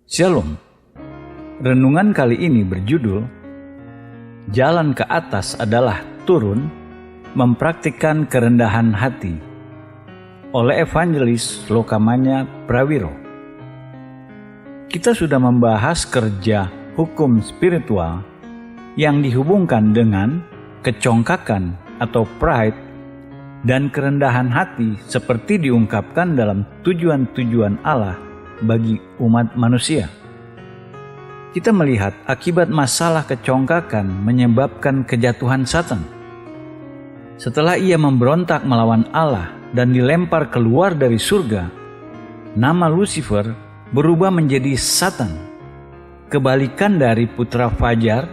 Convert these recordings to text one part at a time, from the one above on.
Shalom. Renungan kali ini berjudul Jalan ke atas adalah turun, mempraktikkan kerendahan hati, oleh Evangelis Lokamanya Prawiro. Kita sudah membahas kerja hukum spiritual yang dihubungkan dengan kecongkakan atau pride dan kerendahan hati seperti diungkapkan dalam tujuan-tujuan Allah bagi umat manusia. Kita melihat akibat masalah kecongkakan menyebabkan kejatuhan Satan. Setelah ia memberontak melawan Allah dan dilempar keluar dari surga, nama Lucifer berubah menjadi Satan. Kebalikan dari putra fajar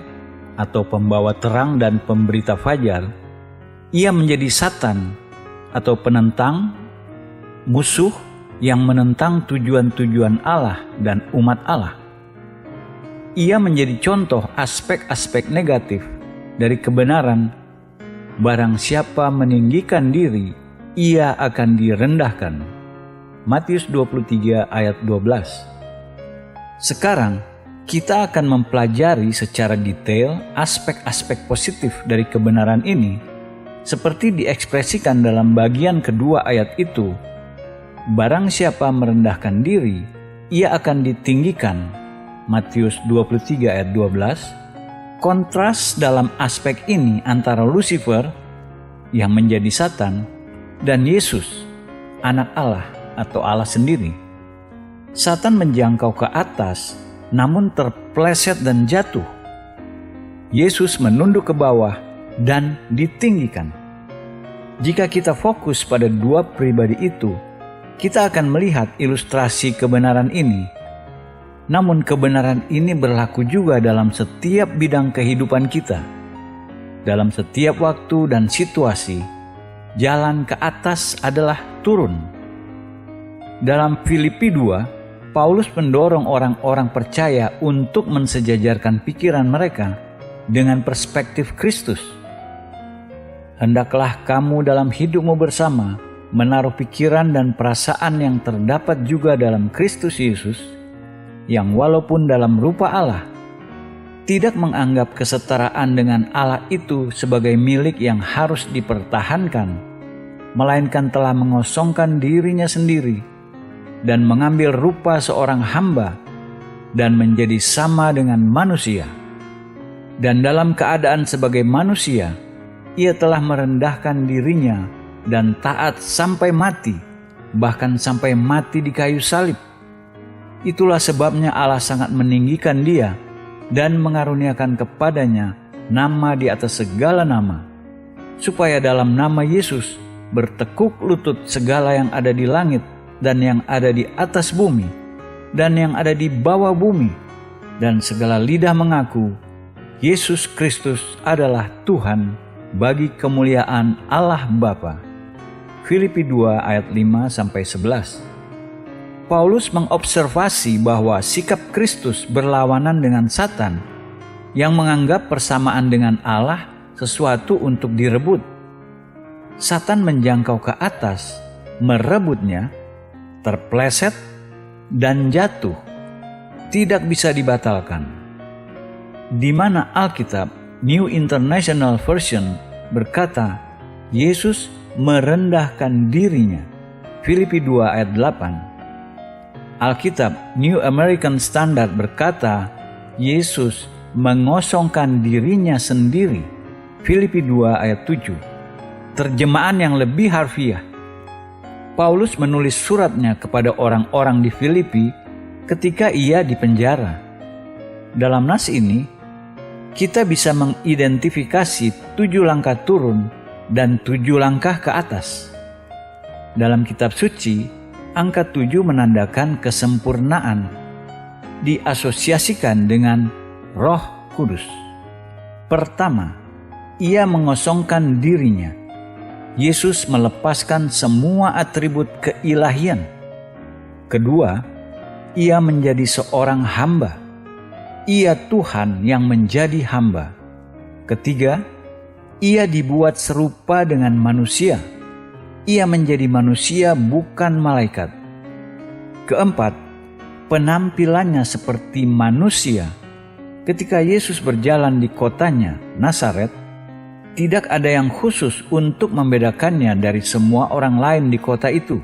atau pembawa terang dan pemberita fajar, ia menjadi Satan atau penentang, musuh yang menentang tujuan-tujuan Allah dan umat Allah. Ia menjadi contoh aspek-aspek negatif dari kebenaran. Barang siapa meninggikan diri, ia akan direndahkan. Matius 23 ayat 12. Sekarang, kita akan mempelajari secara detail aspek-aspek positif dari kebenaran ini, seperti diekspresikan dalam bagian kedua ayat itu. Barang siapa merendahkan diri, ia akan ditinggikan. Matius 23 ayat 12. Kontras dalam aspek ini antara Lucifer yang menjadi Satan dan Yesus, anak Allah atau Allah sendiri. Satan menjangkau ke atas namun terpleset dan jatuh. Yesus menunduk ke bawah dan ditinggikan. Jika kita fokus pada dua pribadi itu, kita akan melihat ilustrasi kebenaran ini. Namun kebenaran ini berlaku juga dalam setiap bidang kehidupan kita. Dalam setiap waktu dan situasi, jalan ke atas adalah turun. Dalam Filipi 2, Paulus mendorong orang-orang percaya untuk mensejajarkan pikiran mereka dengan perspektif Kristus. Hendaklah kamu dalam hidupmu bersama menaruh pikiran dan perasaan yang terdapat juga dalam Kristus Yesus, yang walaupun dalam rupa Allah, tidak menganggap kesetaraan dengan Allah itu sebagai milik yang harus dipertahankan, melainkan telah mengosongkan dirinya sendiri dan mengambil rupa seorang hamba dan menjadi sama dengan manusia. Dan dalam keadaan sebagai manusia, ia telah merendahkan dirinya dan taat sampai mati, bahkan sampai mati di kayu salib. Itulah sebabnya Allah sangat meninggikan dia dan mengaruniakan kepadanya nama di atas segala nama, supaya dalam nama Yesus bertekuk lutut segala yang ada di langit dan yang ada di atas bumi dan yang ada di bawah bumi, dan segala lidah mengaku Yesus Kristus adalah Tuhan, bagi kemuliaan Allah Bapa. Filipi 2 ayat 5-11. Paulus mengobservasi bahwa sikap Kristus berlawanan dengan Satan yang menganggap persamaan dengan Allah sesuatu untuk direbut. Satan menjangkau ke atas, merebutnya, terpleset, dan jatuh. Tidak bisa dibatalkan. Di mana Alkitab New International Version berkata, Yesus merendahkan dirinya. Filipi 2 ayat 8. Alkitab New American Standard berkata, Yesus mengosongkan dirinya sendiri. Filipi 2 ayat 7. Terjemahan yang lebih harfiah, Paulus menulis suratnya kepada orang-orang di Filipi ketika ia dipenjara. Dalam nas ini, kita bisa mengidentifikasi 7 langkah turun dan 7 langkah ke atas. Dalam kitab suci, angka 7 menandakan kesempurnaan, diasosiasikan dengan Roh Kudus. Pertama, ia mengosongkan dirinya. Yesus melepaskan semua atribut keilahian. Kedua, ia menjadi seorang hamba. Ia Tuhan yang menjadi hamba. Ketiga, ia dibuat serupa dengan manusia. Ia menjadi manusia bukan malaikat. Keempat, penampilannya seperti manusia ketika Yesus berjalan di kotanya, Nazaret, tidak ada yang khusus untuk membedakannya dari semua orang lain di kota itu.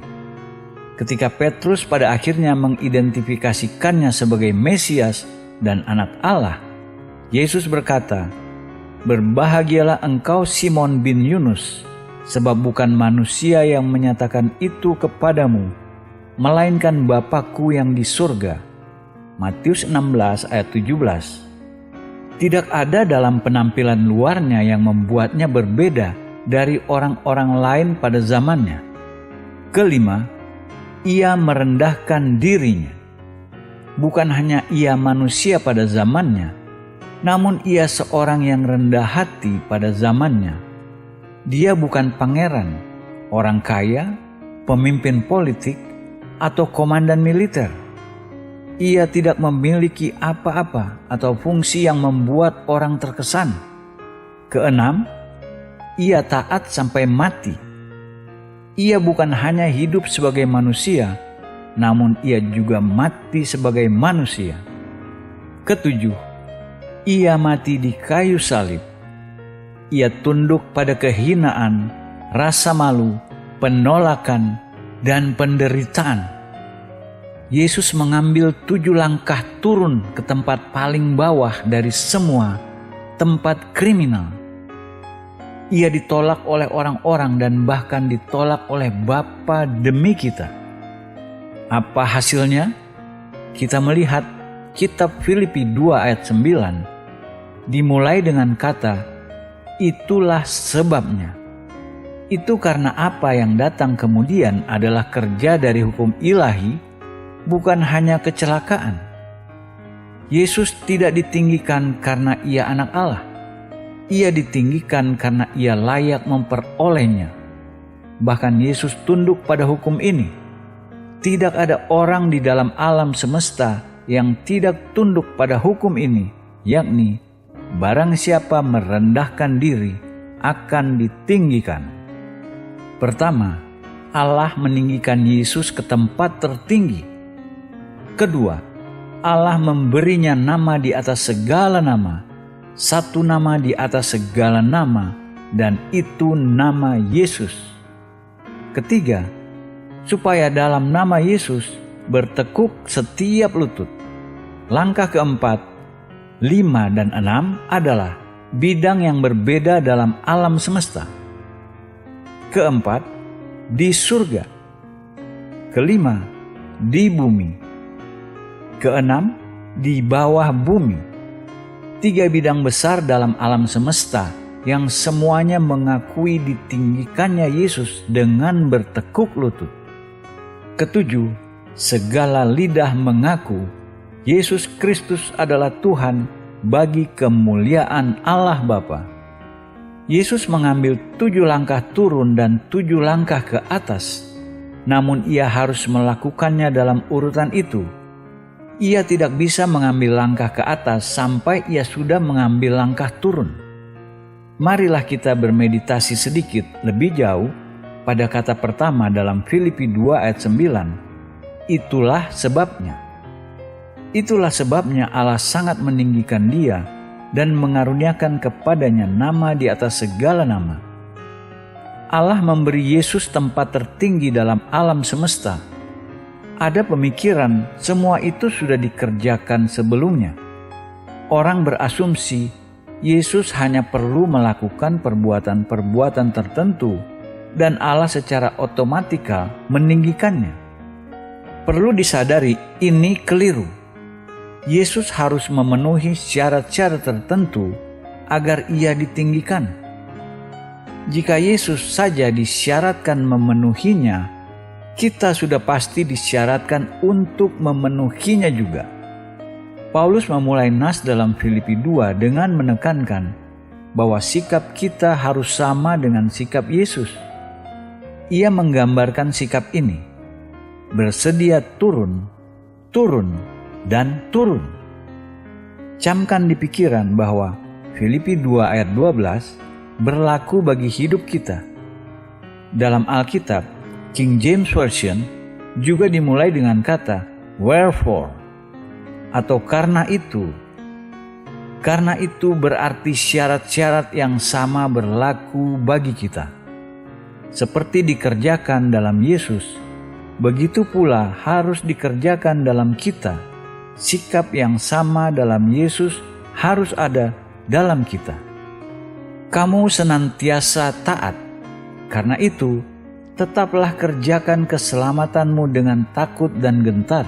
Ketika Petrus pada akhirnya mengidentifikasikannya sebagai Mesias dan Anak Allah, Yesus berkata, "Berbahagialah engkau Simon bin Yunus, sebab bukan manusia yang menyatakan itu kepadamu, melainkan Bapa-Ku yang di surga." Matius 16 ayat 17. Tidak ada dalam penampilan luarnya yang membuatnya berbeda dari orang-orang lain pada zamannya. Kelima, ia merendahkan dirinya. Bukan hanya ia manusia pada zamannya, namun ia seorang yang rendah hati pada zamannya. Dia bukan pangeran, orang kaya, pemimpin politik, atau komandan militer. Ia tidak memiliki apa-apa atau fungsi yang membuat orang terkesan. Keenam, ia taat sampai mati. Ia bukan hanya hidup sebagai manusia, namun ia juga mati sebagai manusia. Ketujuh, ia mati di kayu salib. Ia tunduk pada kehinaan, rasa malu, penolakan, dan penderitaan. Yesus mengambil 7 langkah turun ke tempat paling bawah dari semua tempat kriminal. Ia ditolak oleh orang-orang dan bahkan ditolak oleh Bapa demi kita. Apa hasilnya? Kita melihat kitab Filipi 2 ayat 9 dimulai dengan kata, "Itulah sebabnya." Itu karena apa yang datang kemudian adalah kerja dari hukum ilahi, bukan hanya kecelakaan. Yesus tidak ditinggikan karena ia anak Allah. Ia ditinggikan karena ia layak memperolehnya. Bahkan Yesus tunduk pada hukum ini. Tidak ada orang di dalam alam semesta yang tidak tunduk pada hukum ini, yakni barang siapa merendahkan diri akan ditinggikan. Pertama, Allah meninggikan Yesus ke tempat tertinggi. Kedua, Allah memberinya nama di atas segala nama, satu nama di atas segala nama, dan itu nama Yesus. Ketiga, supaya dalam nama Yesus bertekuk setiap lutut. Langkah keempat, 5 dan 6 adalah bidang yang berbeda dalam alam semesta. Keempat, di surga. Kelima, di bumi. Keenam, di bawah bumi. 3 bidang besar dalam alam semesta yang semuanya mengakui ditinggikannya Yesus dengan bertekuk lutut. Ketujuh, segala lidah mengaku Yesus Kristus adalah Tuhan bagi kemuliaan Allah Bapa. Yesus mengambil 7 langkah turun dan 7 langkah ke atas, namun ia harus melakukannya dalam urutan itu. Ia tidak bisa mengambil langkah ke atas sampai ia sudah mengambil langkah turun. Marilah kita bermeditasi sedikit lebih jauh pada kata pertama dalam Filipi 2 ayat 9. Itulah sebabnya. Itulah sebabnya Allah sangat meninggikan dia dan mengaruniakan kepadanya nama di atas segala nama. Allah memberi Yesus tempat tertinggi dalam alam semesta. Ada pemikiran semua itu sudah dikerjakan sebelumnya. Orang berasumsi Yesus hanya perlu melakukan perbuatan-perbuatan tertentu dan Allah secara otomatikal meninggikannya. Perlu disadari ini keliru. Yesus harus memenuhi syarat-syarat tertentu agar ia ditinggikan. Jika Yesus saja disyaratkan memenuhinya, kita sudah pasti disyaratkan untuk memenuhinya juga. Paulus memulai nas dalam Filipi 2 dengan menekankan bahwa sikap kita harus sama dengan sikap Yesus. Ia menggambarkan sikap ini, bersedia turun, dan turun. Camkan di pikiran bahwa Filipi 2 ayat 12 berlaku bagi hidup kita. Dalam Alkitab, King James Version juga dimulai dengan kata wherefore. atau karena itu. Karena itu berarti syarat-syarat yang sama berlaku bagi kita. Seperti dikerjakan dalam Yesus, begitu pula harus dikerjakan dalam kita. Sikap yang sama dalam Yesus harus ada dalam kita. Kamu senantiasa taat. Karena itu, tetaplah kerjakan keselamatanmu dengan takut dan gentar.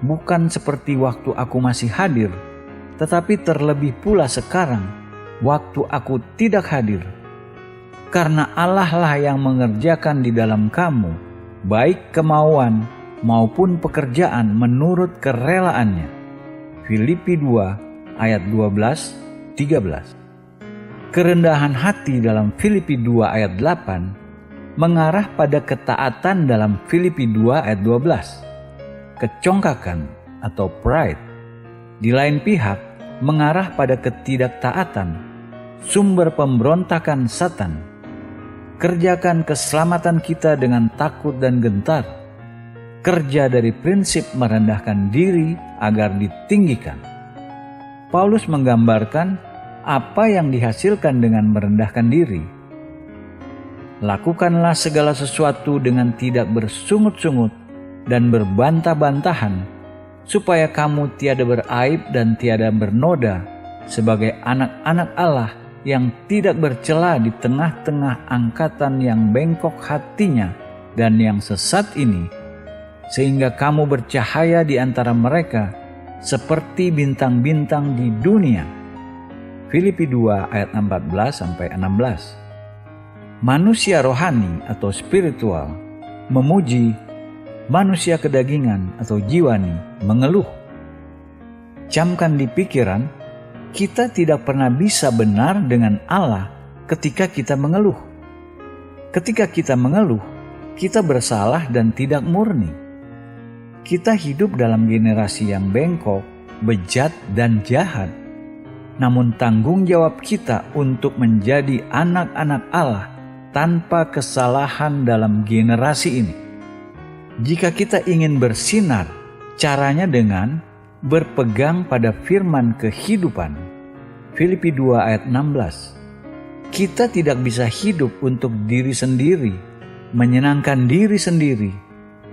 Bukan seperti waktu aku masih hadir, tetapi terlebih pula sekarang, waktu aku tidak hadir. Karena Allah lah yang mengerjakan di dalam kamu, baik kemauan maupun pekerjaan menurut kerelaannya. Filipi 2 ayat 12-13. Kerendahan hati dalam Filipi 2 ayat 8 mengarah pada ketaatan dalam Filipi 2 ayat 12. Kecongkakan atau pride di lain pihak mengarah pada ketidaktaatan, sumber pemberontakan Satan. Kerjakan keselamatan kita dengan takut dan gentar. Kerja dari prinsip merendahkan diri agar ditinggikan. Paulus menggambarkan apa yang dihasilkan dengan merendahkan diri. Lakukanlah segala sesuatu dengan tidak bersungut-sungut dan berbantah-bantahan, supaya kamu tiada beraib dan tiada bernoda sebagai anak-anak Allah yang tidak bercela di tengah-tengah angkatan yang bengkok hatinya dan yang sesat ini, sehingga kamu bercahaya di antara mereka seperti bintang-bintang di dunia. Filipi 2 ayat 14-16. Manusia rohani atau spiritual memuji, manusia kedagingan atau jiwani mengeluh. Camkan di pikiran, kita tidak pernah bisa benar dengan Allah ketika kita mengeluh. Ketika kita mengeluh, kita bersalah dan tidak murni. Kita hidup dalam generasi yang bengkok, bejat, dan jahat. Namun tanggung jawab kita untuk menjadi anak-anak Allah tanpa kesalahan dalam generasi ini. Jika kita ingin bersinar, caranya dengan berpegang pada firman kehidupan. Filipi 2 ayat 16. Kita tidak bisa hidup untuk diri sendiri, menyenangkan diri sendiri,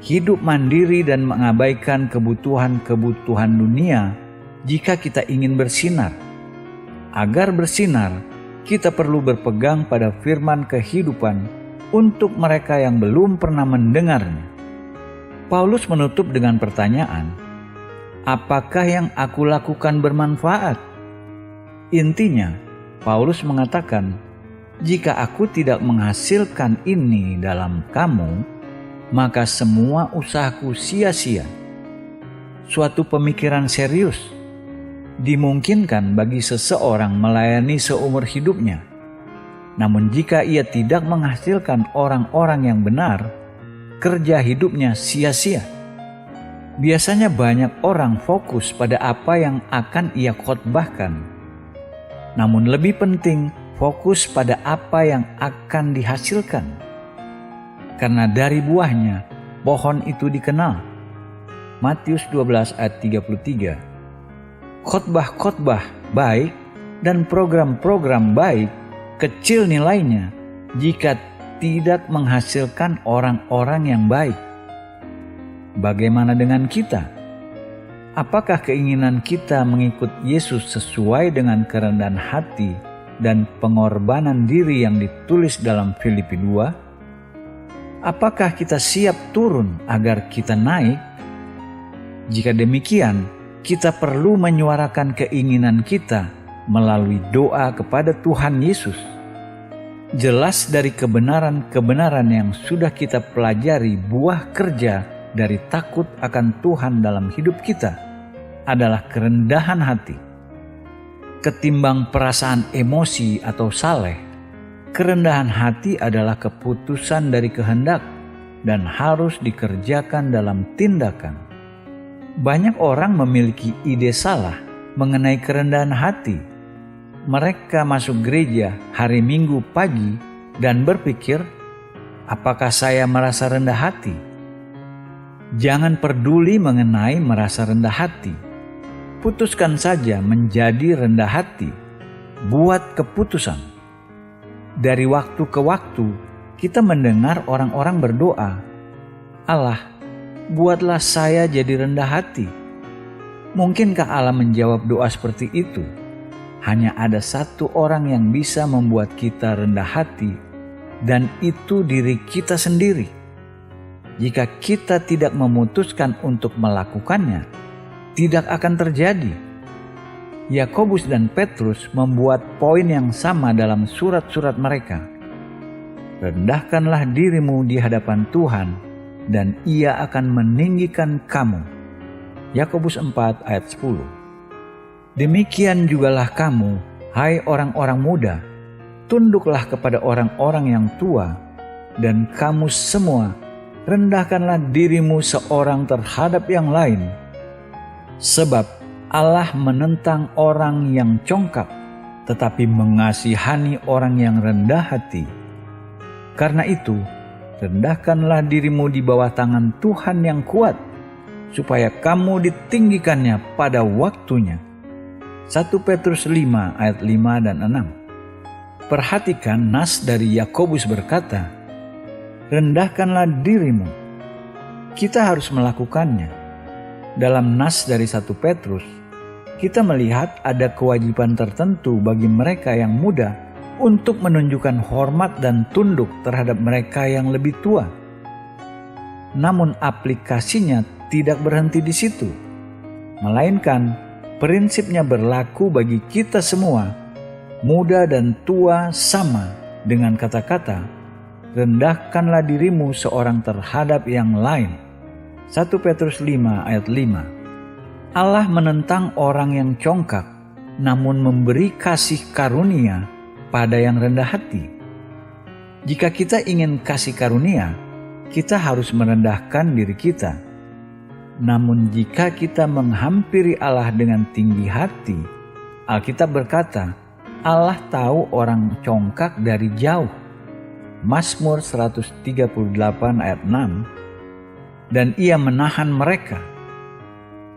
hidup mandiri dan mengabaikan kebutuhan-kebutuhan dunia jika kita ingin bersinar. Agar bersinar, kita perlu berpegang pada firman kehidupan untuk mereka yang belum pernah mendengarnya. Paulus menutup dengan pertanyaan, apakah yang aku lakukan bermanfaat? Intinya, Paulus mengatakan, jika aku tidak menghasilkan ini dalam kamu, maka semua usahaku sia-sia. Suatu pemikiran serius dimungkinkan bagi seseorang melayani seumur hidupnya. Namun jika ia tidak menghasilkan orang-orang yang benar, kerja hidupnya sia-sia. Biasanya banyak orang fokus pada apa yang akan ia khotbahkan. Namun lebih penting fokus pada apa yang akan dihasilkan. Karena dari buahnya pohon itu dikenal. Matius 12 ayat 33. Khotbah-khotbah baik dan program-program baik kecil nilainya jika tidak menghasilkan orang-orang yang baik. Bagaimana dengan kita? Apakah keinginan kita mengikut Yesus sesuai dengan kerendahan hati dan pengorbanan diri yang ditulis dalam Filipi 2? Apakah kita siap turun agar kita naik? Jika demikian, kita perlu menyuarakan keinginan kita melalui doa kepada Tuhan Yesus. Jelas dari kebenaran-kebenaran yang sudah kita pelajari, buah kerja dari takut akan Tuhan dalam hidup kita adalah kerendahan hati. Ketimbang perasaan emosi atau saleh, kerendahan hati adalah keputusan dari kehendak dan harus dikerjakan dalam tindakan. Banyak orang memiliki ide salah mengenai kerendahan hati. Mereka masuk gereja hari Minggu pagi dan berpikir, apakah saya merasa rendah hati? Jangan peduli mengenai merasa rendah hati. putuskan saja menjadi rendah hati. Buat keputusan. Dari waktu ke waktu, kita mendengar orang-orang berdoa, Allah, buatlah saya jadi rendah hati. Mungkinkah Allah menjawab doa seperti itu? Hanya ada satu orang yang bisa membuat kita rendah hati, dan itu diri kita sendiri. Jika kita tidak memutuskan untuk melakukannya, tidak akan terjadi. Yakobus dan Petrus membuat poin yang sama dalam surat-surat mereka. Rendahkanlah dirimu di hadapan Tuhan, dan Ia akan meninggikan kamu. Yakobus 4 ayat 10. Demikian jugalah kamu, hai orang-orang muda, tunduklah kepada orang-orang yang tua, dan kamu semua, rendahkanlah dirimu seorang terhadap yang lain. Sebab Allah menentang orang yang congkak, tetapi mengasihani orang yang rendah hati. Karena itu, rendahkanlah dirimu di bawah tangan Tuhan yang kuat, supaya kamu ditinggikannya pada waktunya. 1 Petrus 5 ayat 5 dan 6. Perhatikan nas dari Yakobus berkata, rendahkanlah dirimu. Kita harus melakukannya. Dalam nas dari 1 Petrus, kita melihat ada kewajiban tertentu bagi mereka yang muda untuk menunjukkan hormat dan tunduk terhadap mereka yang lebih tua. Namun aplikasinya tidak berhenti di situ, melainkan prinsipnya berlaku bagi kita semua, muda dan tua sama, dengan kata-kata, rendahkanlah dirimu seorang terhadap yang lain. 1 Petrus 5 ayat 5. Allah menentang orang yang congkak, namun memberi kasih karunia pada yang rendah hati. Jika kita ingin kasih karunia, kita harus merendahkan diri kita. Namun jika kita menghampiri Allah dengan tinggi hati, Alkitab berkata, Allah tahu orang congkak dari jauh. Mazmur 138 ayat 6. Dan Ia menahan mereka.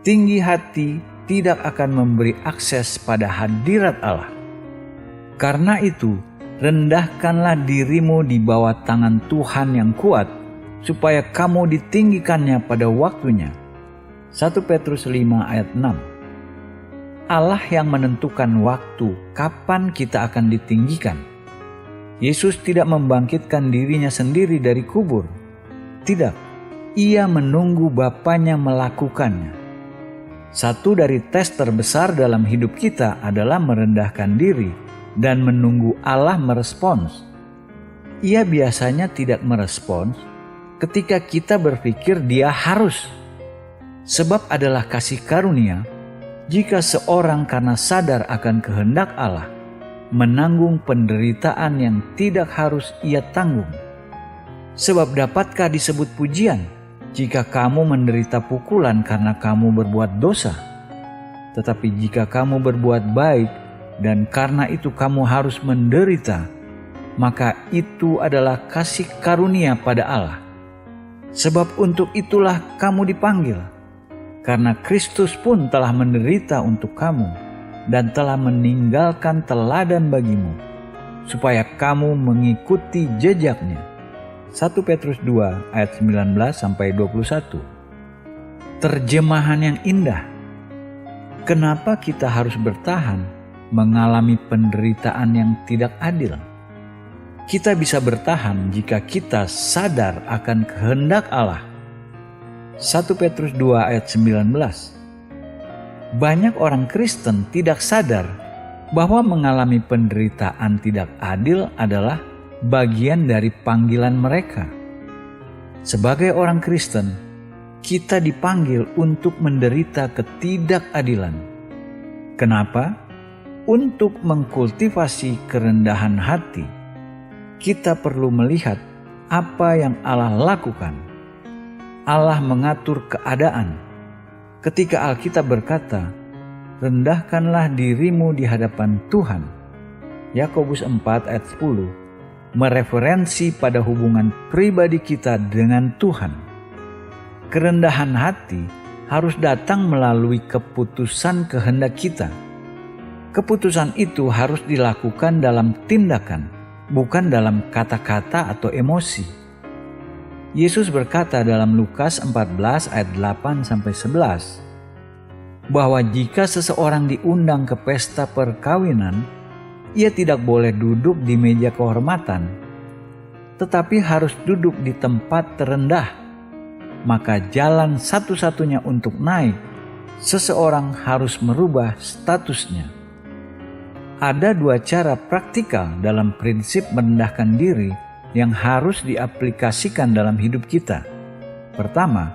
Tinggi hati tidak akan memberi akses pada hadirat Allah. Karena itu, rendahkanlah dirimu di bawah tangan Tuhan yang kuat, supaya kamu ditinggikannya pada waktunya. 1 Petrus 5 ayat 6. Allah yang menentukan waktu kapan kita akan ditinggikan. Yesus tidak membangkitkan dirinya sendiri dari kubur. Tidak, Ia menunggu Bapanya melakukannya. Satu dari tes terbesar dalam hidup kita adalah merendahkan diri dan menunggu Allah merespons. Ia biasanya tidak merespons ketika kita berpikir Dia harus. Sebab adalah kasih karunia jika seorang karena sadar akan kehendak Allah menanggung penderitaan yang tidak harus ia tanggung. Sebab dapatkah disebut pujian jika kamu menderita pukulan karena kamu berbuat dosa? Tetapi jika kamu berbuat baik dan karena itu kamu harus menderita, maka itu adalah kasih karunia pada Allah. Sebab untuk itulah kamu dipanggil. Karena Kristus pun telah menderita untuk kamu dan telah meninggalkan teladan bagimu, supaya kamu mengikuti jejaknya. 1 Petrus 2 ayat 19-21. Terjemahan yang indah. Kenapa kita harus bertahan mengalami penderitaan yang tidak adil? Kita bisa bertahan jika kita sadar akan kehendak Allah. 1 Petrus 2 ayat 19. Banyak orang Kristen tidak sadar bahwa mengalami penderitaan tidak adil adalah bagian dari panggilan mereka. Sebagai orang Kristen, kita dipanggil untuk menderita ketidakadilan. Kenapa? Untuk mengkultivasi kerendahan hati. Kita perlu melihat apa yang Allah lakukan. Allah mengatur keadaan. Ketika Alkitab berkata, rendahkanlah dirimu di hadapan Tuhan. Yakobus 4 ayat 10 mereferensi pada hubungan pribadi kita dengan Tuhan. Kerendahan hati harus datang melalui keputusan kehendak kita. Keputusan itu harus dilakukan dalam tindakan, bukan dalam kata-kata atau emosi. Yesus berkata dalam Lukas 14 ayat 8-11, bahwa jika seseorang diundang ke pesta perkawinan, ia tidak boleh duduk di meja kehormatan, tetapi harus duduk di tempat terendah. Maka jalan satu-satunya untuk naik, seseorang harus merubah statusnya. Ada dua cara praktikal dalam prinsip merendahkan diri yang harus diaplikasikan dalam hidup kita. Pertama,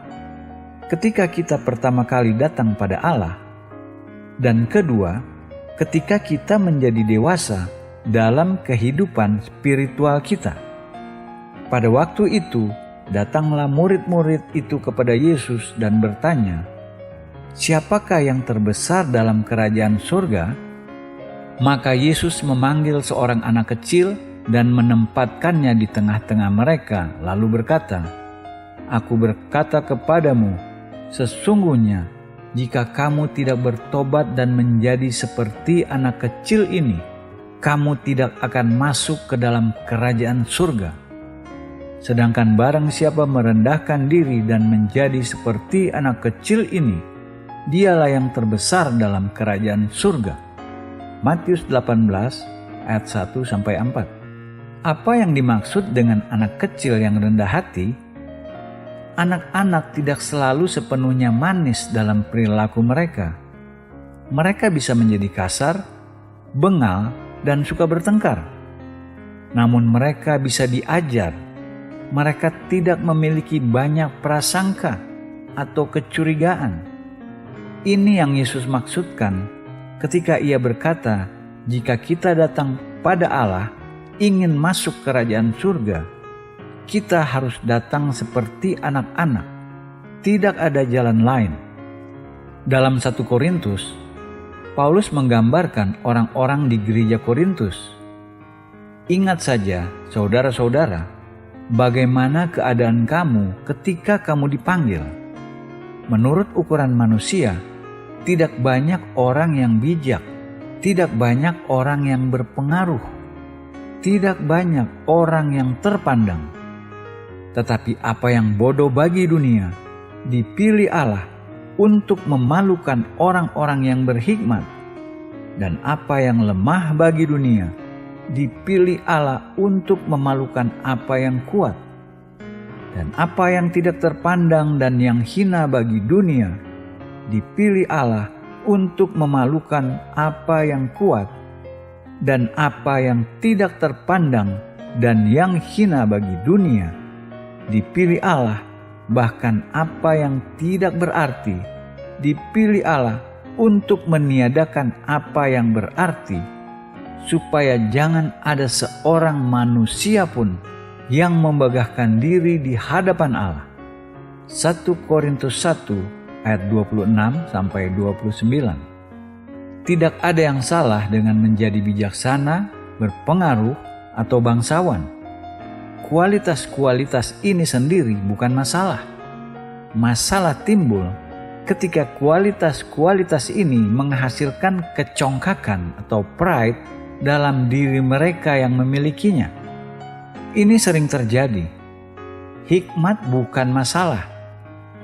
ketika kita pertama kali datang pada Allah. Dan kedua, ketika kita menjadi dewasa dalam kehidupan spiritual kita. Pada waktu itu, datanglah murid-murid itu kepada Yesus dan bertanya, "Siapakah yang terbesar dalam kerajaan surga?" Maka Yesus memanggil seorang anak kecil dan menempatkannya di tengah-tengah mereka, lalu berkata, "Aku berkata kepadamu, sesungguhnya jika kamu tidak bertobat dan menjadi seperti anak kecil ini, kamu tidak akan masuk ke dalam kerajaan surga. Sedangkan barang siapa merendahkan diri dan menjadi seperti anak kecil ini, dialah yang terbesar dalam kerajaan surga." Matius 18 ayat 1-4. Apa yang dimaksud dengan anak kecil yang rendah hati? Anak-anak tidak selalu sepenuhnya manis dalam perilaku mereka. Mereka bisa menjadi kasar, bengal, dan suka bertengkar. Namun mereka bisa diajar. Mereka tidak memiliki banyak prasangka atau kecurigaan. Ini yang Yesus maksudkan ketika ia berkata, jika kita datang pada Allah ingin masuk kerajaan surga, kita harus datang seperti anak-anak. Tidak ada jalan lain. Dalam 1 Korintus, Paulus menggambarkan orang-orang di gereja Korintus. Ingat saja, saudara-saudara, bagaimana keadaan kamu ketika kamu dipanggil. Menurut ukuran manusia, tidak banyak orang yang bijak, tidak banyak orang yang berpengaruh, tidak banyak orang yang terpandang. Tetapi apa yang bodoh bagi dunia, dipilih Allah untuk memalukan orang-orang yang berhikmat. Dan apa yang lemah bagi dunia, dipilih Allah untuk memalukan apa yang kuat. Dan apa yang tidak terpandang dan yang hina bagi dunia, dipilih Allah untuk memalukan apa yang kuat, dan apa yang tidak terpandang dan yang hina bagi dunia, dipilih Allah, bahkan apa yang tidak berarti, dipilih Allah untuk meniadakan apa yang berarti, supaya jangan ada seorang manusia pun yang membanggakan diri di hadapan Allah. 1 Korintus 1 ayat 26-29. Tidak ada yang salah dengan menjadi bijaksana, berpengaruh, atau bangsawan. Kualitas-kualitas ini sendiri bukan masalah. Masalah timbul ketika kualitas-kualitas ini menghasilkan kecongkakan atau pride dalam diri mereka yang memilikinya. Ini sering terjadi. Hikmat bukan masalah,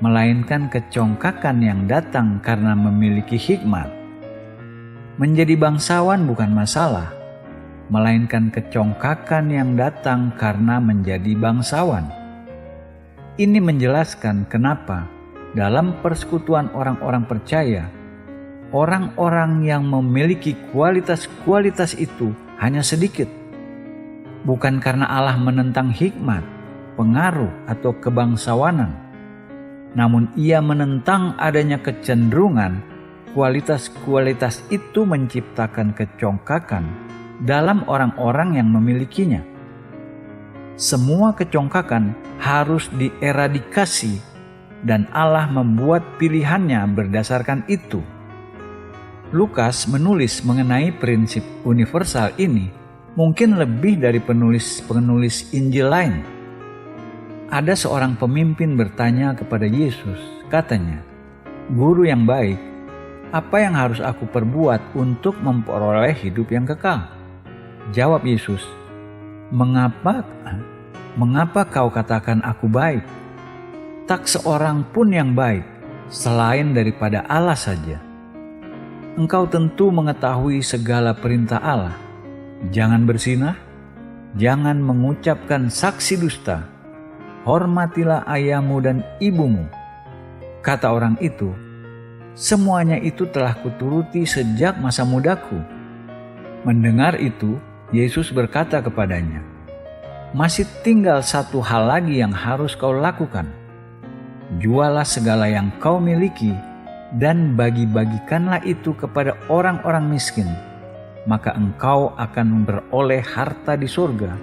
melainkan kecongkakan yang datang karena memiliki hikmat. Menjadi bangsawan bukan masalah, melainkan kecongkakan yang datang karena menjadi bangsawan. Ini menjelaskan kenapa dalam persekutuan orang-orang percaya, orang-orang yang memiliki kualitas-kualitas itu hanya sedikit. Bukan karena Allah menentang hikmat, pengaruh, atau kebangsawanan, namun ia menentang adanya kecenderungan kualitas-kualitas itu menciptakan kecongkakan dalam orang-orang yang memilikinya. Semua kecongkakan harus dieradikasi dan Allah membuat pilihannya berdasarkan itu. Lukas menulis mengenai prinsip universal ini mungkin lebih dari penulis-penulis Injil lain. Ada seorang pemimpin bertanya kepada Yesus, katanya, "Guru yang baik, apa yang harus aku perbuat untuk memperoleh hidup yang kekal?" Jawab Yesus, Mengapa kau katakan aku baik? Tak seorang pun yang baik, selain daripada Allah saja. Engkau tentu mengetahui segala perintah Allah. Jangan berzinah, jangan mengucapkan saksi dusta, hormatilah ayahmu dan ibumu. Kata orang itu, semuanya itu telah kuturuti sejak masa mudaku. Mendengar itu, Yesus berkata kepadanya, masih tinggal satu hal lagi yang harus kau lakukan. Jualah segala yang kau miliki dan bagi-bagikanlah itu kepada orang-orang miskin, maka engkau akan beroleh harta di surga.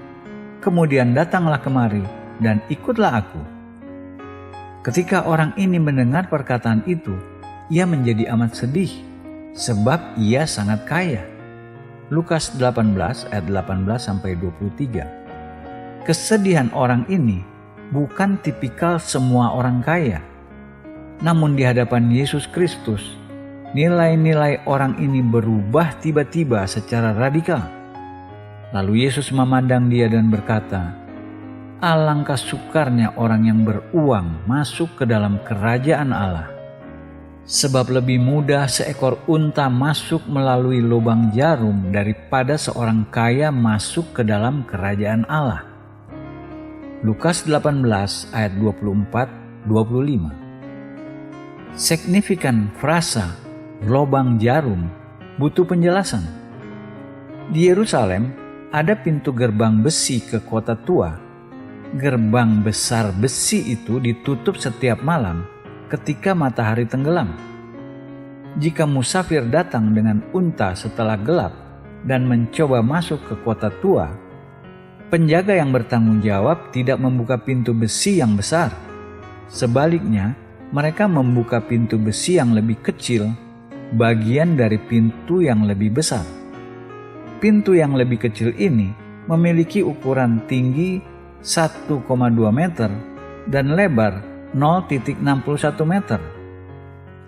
Kemudian datanglah kemari dan ikutlah aku. Ketika orang ini mendengar perkataan itu, ia menjadi amat sedih, sebab ia sangat kaya. Lukas 18 ayat 18-23. Kesedihan orang ini bukan tipikal semua orang kaya. Namun di hadapan Yesus Kristus, nilai-nilai orang ini berubah tiba-tiba secara radikal. Lalu Yesus memandang dia dan berkata, alangkah sukarnya orang yang beruang masuk ke dalam kerajaan Allah. Sebab lebih mudah seekor unta masuk melalui lubang jarum daripada seorang kaya masuk ke dalam kerajaan Allah. Lukas 18 ayat 24-25. Signifikan frasa lubang jarum butuh penjelasan. Di Yerusalem ada pintu gerbang besi ke kota tua. Gerbang besar besi itu ditutup setiap malam ketika matahari tenggelam. Jika musafir datang dengan unta setelah gelap dan mencoba masuk ke kota tua, penjaga yang bertanggung jawab tidak membuka pintu besi yang besar. Sebaliknya, mereka membuka pintu besi yang lebih kecil, bagian dari pintu yang lebih besar. Pintu yang lebih kecil ini memiliki ukuran tinggi 1,2 meter dan lebar 0,61 meter.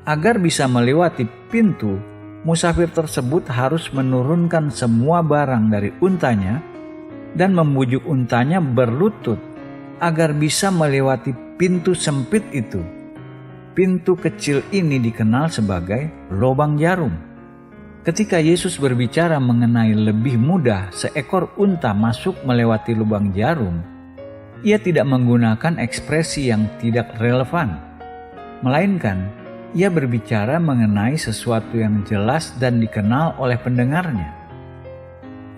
Agar bisa melewati pintu, musafir tersebut harus menurunkan semua barang dari untanya dan membujuk untanya berlutut agar bisa melewati pintu sempit itu. Pintu kecil ini dikenal sebagai lubang jarum. Ketika Yesus berbicara mengenai lebih mudah seekor unta masuk melewati lubang jarum, ia tidak menggunakan ekspresi yang tidak relevan, melainkan ia berbicara mengenai sesuatu yang jelas dan dikenal oleh pendengarnya.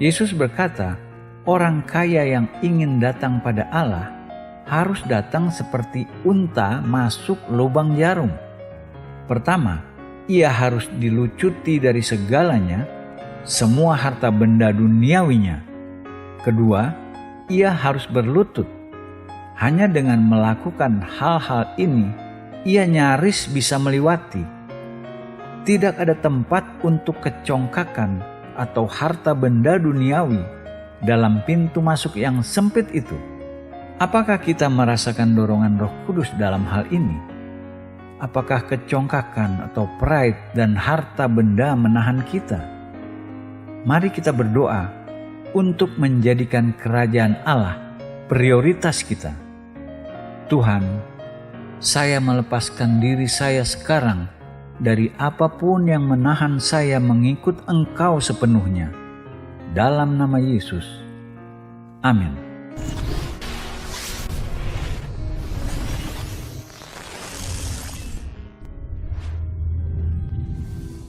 Yesus berkata, orang kaya yang ingin datang pada Allah harus datang seperti unta masuk lubang jarum. Pertama, ia harus dilucuti dari segalanya, semua harta benda duniawinya. Kedua, ia harus berlutut. Hanya dengan melakukan hal-hal ini, ia nyaris bisa melewati. Tidak ada tempat untuk kecongkakan atau harta benda duniawi dalam pintu masuk yang sempit itu. Apakah kita merasakan dorongan Roh Kudus dalam hal ini? Apakah kecongkakan atau pride dan harta benda menahan kita? Mari kita berdoa untuk menjadikan kerajaan Allah prioritas kita. Tuhan, saya melepaskan diri saya sekarang dari apapun yang menahan saya mengikut Engkau sepenuhnya. Dalam nama Yesus. Amin.